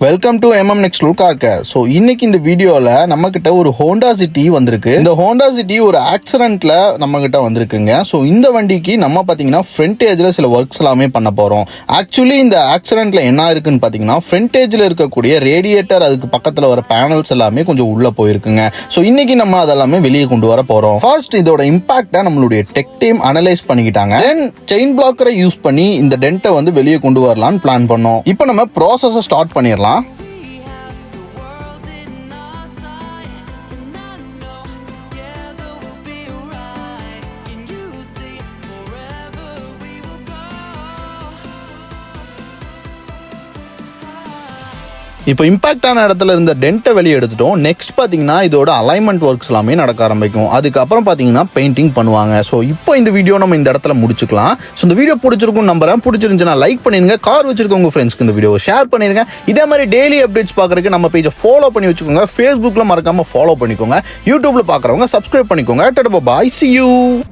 Welcome to Next car care. So இன்னைக்கு இந்த வீடியோவில் நம்மக்கிட்ட ஒரு ஹோண்டா சிட்டி வந்திருக்கு. இந்த ஹோண்டா சிட்டி ஒரு ஆக்சிடென்ட்ல நம்மக்கிட்ட வந்திருக்குங்க. ஸோ இந்த வண்டிக்கு நம்ம பார்த்தீங்கன்னா ஃப்ரண்ட் ஏஜில் சில ஒர்க்ஸ் எல்லாமே பண்ண போகிறோம். ஆக்சுவலி இந்த ஆக்சிடென்ட்ல என்ன இருக்குன்னு பார்த்தீங்கன்னா ஃப்ரண்ட் ஏஜில் இருக்கக்கூடிய ரேடியேட்டர், அதுக்கு பக்கத்தில் வர பேனல்ஸ் எல்லாமே கொஞ்சம் உள்ளே போயிருக்குங்க. ஸோ இன்னைக்கு நம்ம அதெல்லாமே வெளியே கொண்டு வர போகிறோம். ஃபர்ஸ்ட் இதோட இம்பாக்டை நம்மளுடைய டெக் டீம் அனலைஸ் பண்ணிக்கிட்டாங்க. தென் செயின் பிளாக்கரை யூஸ் பண்ணி இந்த டென்ட்டை வந்து வெளியே கொண்டு வரலான்னு பிளான் பண்ணோம். இப்போ நம்ம ப்ராசஸை ஸ்டார்ட் பண்ணிடலாம். இப்போ இம்பாக்டான இடத்துல இருந்த டென்ட்டை வெளியே எடுத்துட்டோம். நெக்ஸ்ட் பார்த்தீங்கன்னா இதோட அலைன்மெண்ட் ஒர்க்ஸ் எல்லாமே நடக்க ஆரம்பிக்கும். அதுக்கப்புறம் பார்த்தீங்கன்னா பெயிண்டிங் பண்ணுவாங்க. ஸோ இப்போ இந்த வீடியோ நம்ம இந்த இடத்துல முடிச்சுக்கலாம். ஸோ இந்த வீடியோ பிடிச்சிருக்கும் நம்புறேன். பிடிச்சிருந்துச்சுன்னா லைக் பண்ணிருங்க. கார் வச்சிருக்க உங்க ஃப்ரெண்ட்ஸ்க்கு இந்த வீடியோ ஷேர் பண்ணிருங்க. இதே மாதிரி டெய்லி அப்டேட்ஸ் பார்க்கறதுக்கு நம்ம பேஜை ஃபாலோ பண்ணி வச்சுக்கோங்க. ஃபேஸ்புக்கில் மறக்காம ஃபாலோ பண்ணிக்கோங்க. யூடியூப்ல பார்க்குறவங்க சப்ஸ்கிரைப் பண்ணிக்கோங்க. டாடா பாய், see you.